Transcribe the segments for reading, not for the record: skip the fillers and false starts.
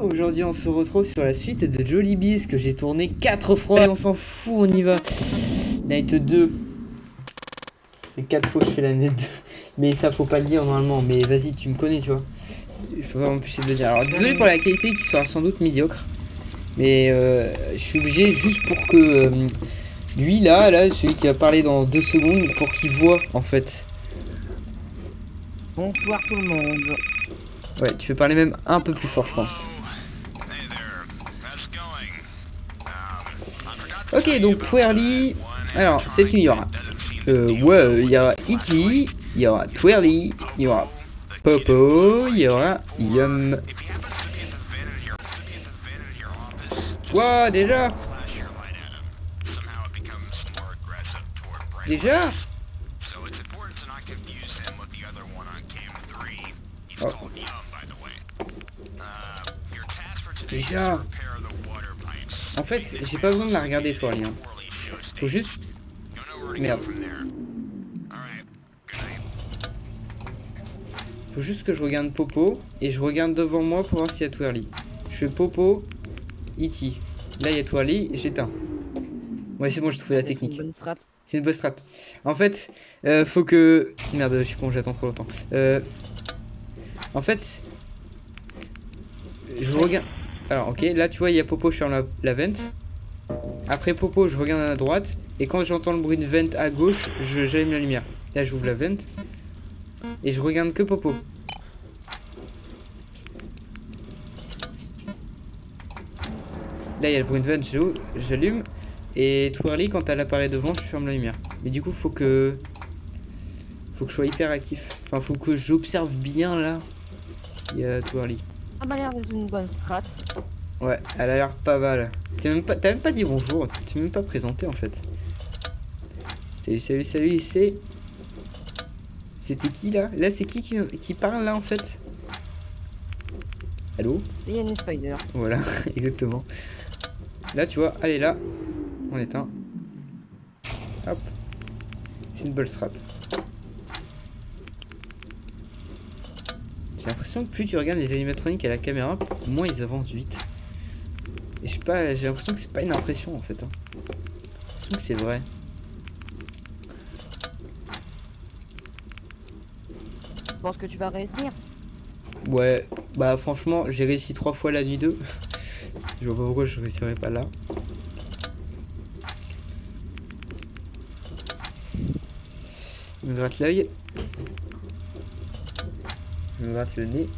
Aujourd'hui on se retrouve sur la suite de Jollibees que j'ai tourné 4 fois. Allez, on s'en fout, on y va. Night 2. Et 4 fois je fais la Night 2. Mais ça faut pas le dire normalement, mais vas-y tu me connais tu vois. Je peux pas m'empêcher de le dire. Alors désolé pour la qualité qui sera sans doute médiocre. Mais je suis obligé juste pour que lui là, celui qui va parler dans 2 secondes, pour qu'il voit en fait. Bonsoir tout le monde. Ouais, tu peux parler même un peu plus fort je pense. Ok, donc Twirly. Alors, cette nuit il y aura il y aura E.T., il y aura Twirly, il y aura Popo, il y aura Yum. Wow, déjà Oh. Déjà. En fait, j'ai pas besoin de la regarder Twirly. Hein. Faut juste... Merde. Faut juste que je regarde Popo et je regarde devant moi pour voir s'il y a Twirly. Je fais Popo, E.T. Là il y a Twirly, j'éteins. Ouais c'est bon, j'ai trouvé la technique. C'est une bonne strat. En fait, faut que... Merde, je suis con, j'attends trop longtemps. En fait, je regarde... Alors ok, là tu vois il y a Popo, je ferme la vente. Après Popo, je regarde à droite. Et quand j'entends le bruit de vente à gauche, j'allume la lumière. Là j'ouvre la vente. Et je regarde que Popo. Là il y a le bruit de vente, j'allume. Et Twirly, quand elle apparaît devant, je ferme la lumière. Mais du coup faut que je sois hyper actif. Enfin faut que j'observe bien là s'il y a Twirly. Ça m'a l'air d'être une bonne strat. Ouais, elle a l'air pas mal. T'as même pas dit bonjour, t'es même pas présenté en fait. Salut, c'était qui là? Là c'est qui parle là en fait? Allô? C'est Yann Spider. Voilà, exactement. Là tu vois, allez là, on éteint. Hop. C'est une bonne strat. J'ai l'impression que plus tu regardes les animatroniques à la caméra, moins ils avancent vite. Et je sais pas, j'ai l'impression que c'est pas une impression en fait. Hein. J'ai l'impression que c'est vrai. Tu penses que tu vas réussir? Ouais, bah franchement, j'ai réussi 3 fois la nuit 2. Je vois pas pourquoi je réussirais pas là. Je me gratte l'œil. Je me gratte le nez.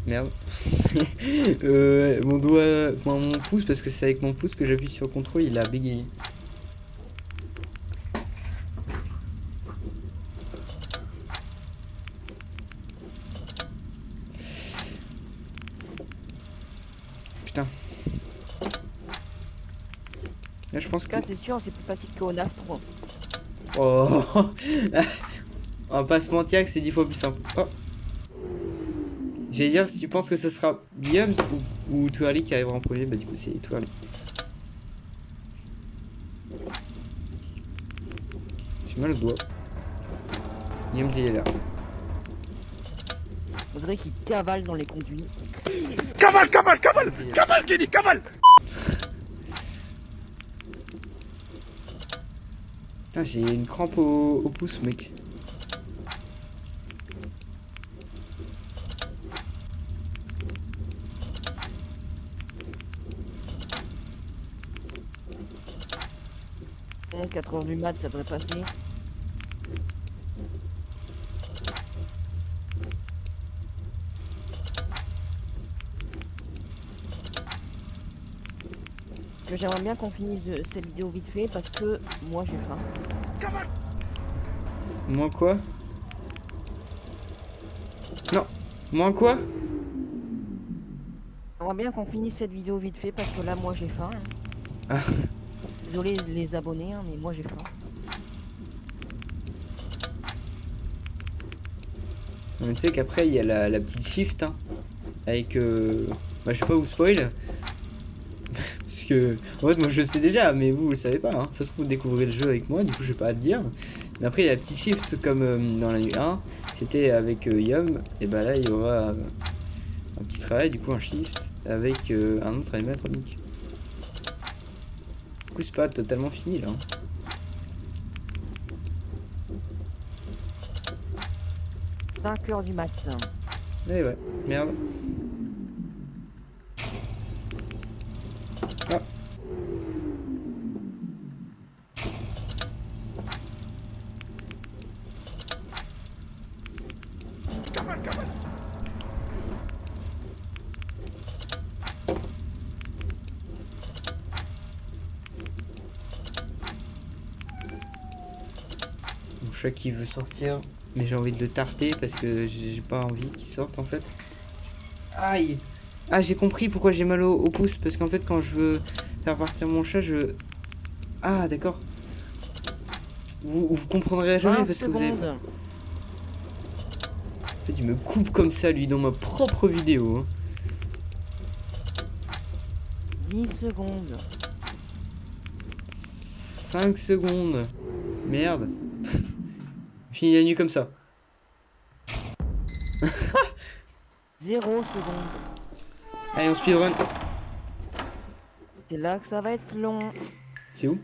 Merde. Mon doigt, enfin, mon pouce, parce que c'est avec mon pouce que j'appuie sur contrôle, il a bégayé. Putain. Là je pense que... c'est sûr, c'est plus facile qu'au NAF 3. Oh. On va pas se mentir que c'est 10 fois plus simple. Oh. J'allais dire si tu penses que ce sera Yums ou Twirly qui arrivera en premier, bah du coup c'est Twirly. J'ai mal au doigt. Yums il est là. On dirait qu'il cavale dans les conduits. Cavale Kenny, cavale. Putain j'ai une crampe au pouce mec. Bon, 4h du mat, ça devrait passer. J'aimerais bien qu'on finisse cette vidéo vite fait parce que moi j'ai faim. Moi quoi? Non. Moi quoi? J'aimerais bien qu'on finisse cette vidéo vite fait parce que là moi j'ai faim. Hein. Ah. Désolé les abonnés, hein, mais moi j'ai faim. Mais tu sais qu'après il y a la petite shift hein, avec bah je sais pas où spoil. Parce que en fait moi je le sais déjà mais vous le savez pas hein. Ça se trouve vous découvrez le jeu avec moi du coup je vais pas à le dire. Mais après il y a la petite shift comme dans la nuit 1. c'était avec Yum, et bah là il y aura un petit travail, du coup un shift avec un autre animatronique. Du coup c'est pas totalement fini là. 5 h du matin. Eh ouais, merde. Ah. Mon chat qui veut sortir, mais j'ai envie de le tarter parce que j'ai pas envie qu'il sorte en fait. Aïe. Ah, j'ai compris pourquoi j'ai mal au pouce, parce qu'en fait quand je veux faire partir mon chat, je... Ah d'accord. Vous comprendrez jamais 20 parce que vous avez... secondes. En fait, il me coupe comme ça lui dans ma propre vidéo. Hein. 10 secondes. 5 secondes. Merde. Fini la nuit comme ça. 0 secondes. Allez, on speedrun. C'est là que ça va être long. C'est où?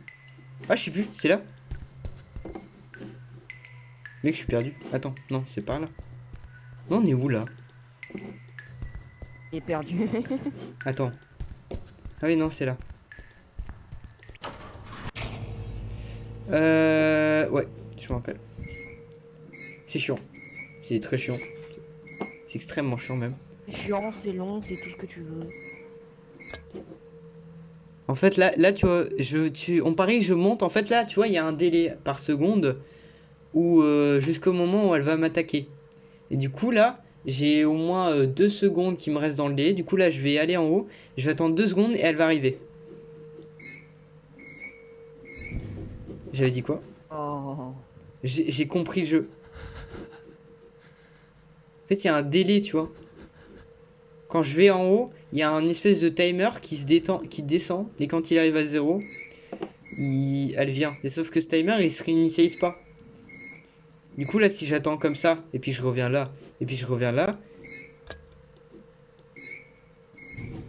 Ah, je sais plus, c'est là. Mec, je suis perdu. Attends, non, c'est par là. Non, on est où là? Il est perdu. Attends. Ah oui, non, c'est là. Ouais, je me rappelle. C'est chiant. C'est très chiant. C'est extrêmement chiant même. C'est chiant, c'est long, c'est tout ce que tu veux. En fait, là tu vois, on parie que je monte. En fait, là, tu vois, il y a un délai par seconde où jusqu'au moment où elle va m'attaquer. Et du coup, là, j'ai au moins 2 secondes qui me restent dans le délai. Du coup, là, je vais aller en haut. Je vais attendre 2 secondes et elle va arriver. J'avais dit quoi? Oh. J'ai compris le jeu. En fait, il y a un délai, tu vois. Quand je vais en haut, il y a un espèce de timer qui descend. Et quand il arrive à 0, elle vient. Et sauf que ce timer, il se réinitialise pas. Du coup, là, si j'attends comme ça, et puis je reviens là, et puis je reviens là.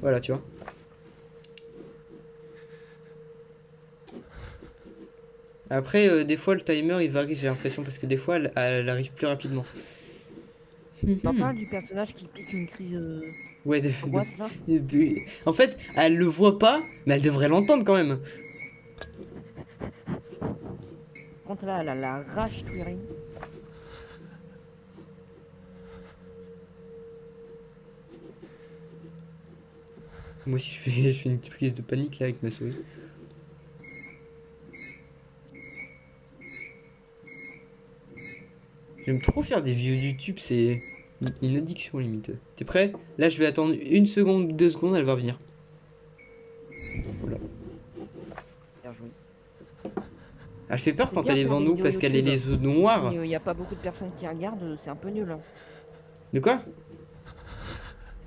Voilà, tu vois. Après, des fois, le timer, il varie, j'ai l'impression, parce que des fois, elle arrive plus rapidement. T'en parles du personnage qui pique une crise Ouais, angoisse, là. En fait, elle le voit pas, mais elle devrait l'entendre quand même. Par contre là, elle a la rage tuerie. Moi aussi, je fais une petite prise de panique là avec ma souris. J'aime trop faire des vieux YouTube, c'est une addiction limite. T'es prêt? Là, je vais attendre 1 seconde ou 2 secondes, elle va venir. Voilà. Bien joué. Elle fait peur C'est quand bien elle est faire devant des nous vidéos parce qu'elle est YouTube. les yeux noirs. Il n'y a pas beaucoup de personnes qui regardent, c'est un peu nul. De quoi?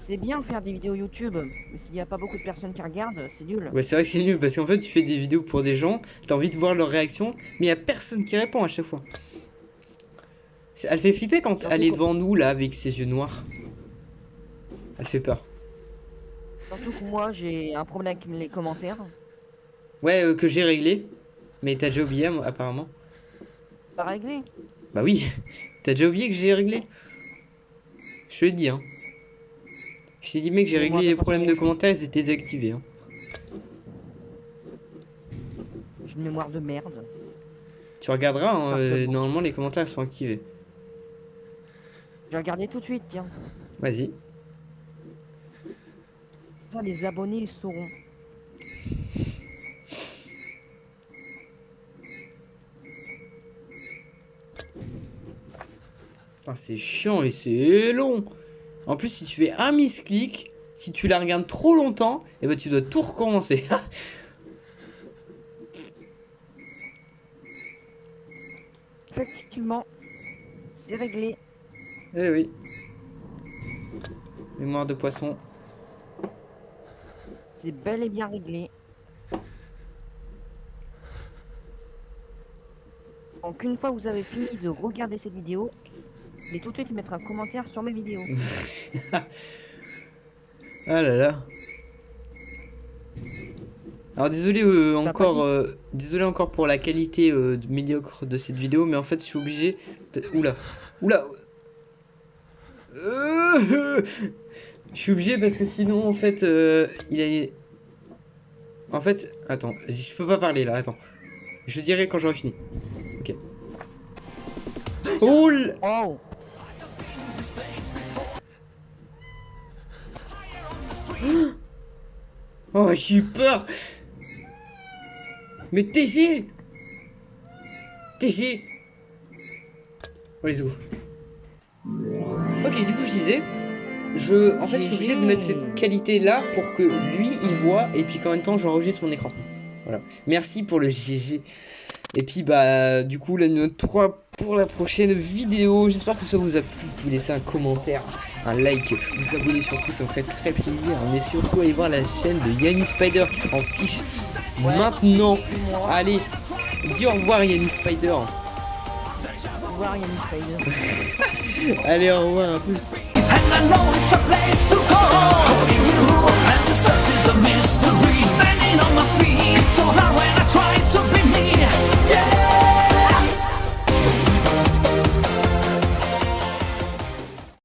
C'est bien faire des vidéos YouTube, mais s'il n'y a pas beaucoup de personnes qui regardent, c'est nul. Ouais, c'est vrai que c'est nul parce qu'en fait, tu fais des vidéos pour des gens, t'as envie de voir leur réaction, mais il y a personne qui répond à chaque fois. Elle fait flipper quand elle est devant nous là avec ses yeux noirs. Elle fait peur. Surtout que moi j'ai un problème avec les commentaires. Ouais, que j'ai réglé. Mais t'as déjà oublié apparemment. Pas réglé. Bah oui, t'as déjà oublié que j'ai réglé. Je te le dis, hein. Je t'ai dit, mec, j'ai réglé les problèmes de commentaires, ils étaient désactivés. Hein. J'ai une mémoire de merde. Tu regarderas, hein, normalement les commentaires sont activés. Je vais regarder tout de suite, tiens. Vas-y. Ça, les abonnés ils sauront. Ah, c'est chiant et c'est long. En plus, si tu fais un misclick, si tu la regardes trop longtemps, et ben tu dois tout recommencer. Effectivement, c'est réglé. Eh oui. Mémoire de poisson. C'est bel et bien réglé. Donc une fois que vous avez fini de regarder cette vidéo, Et tout de suite mettre un commentaire sur mes vidéos. Ah là là. Alors désolé désolé encore pour la qualité médiocre de cette vidéo, mais en fait je suis obligé. Oula, oula. Je suis obligé parce que sinon en fait il a. En fait, attends, je peux pas parler là, attends. Je dirai quand j'aurai fini. Ok. Oh là. Oh. Oh, j'ai eu peur. Mais TG. TG. Oh les ouf. Ok, du coup je disais, en fait je suis obligé de mettre cette qualité là pour que lui il voit et puis qu'en même temps j'enregistre mon écran. Voilà. Merci pour le GG. Et puis bah du coup la note 3 pour la prochaine vidéo. J'espère que ça vous a plu. Vous pouvez laisser un commentaire, un like, vous abonner surtout, ça me ferait très plaisir. Mais surtout allez voir la chaîne de Yanni Spider qui sera en fiche maintenant. Allez, dis au revoir Yanni Spider. Au revoir Yanni Spider. Allez, au revoir, à plus. And I know it's a place to go. Calling you, and the search is a mystery. Standing on my feet, so now when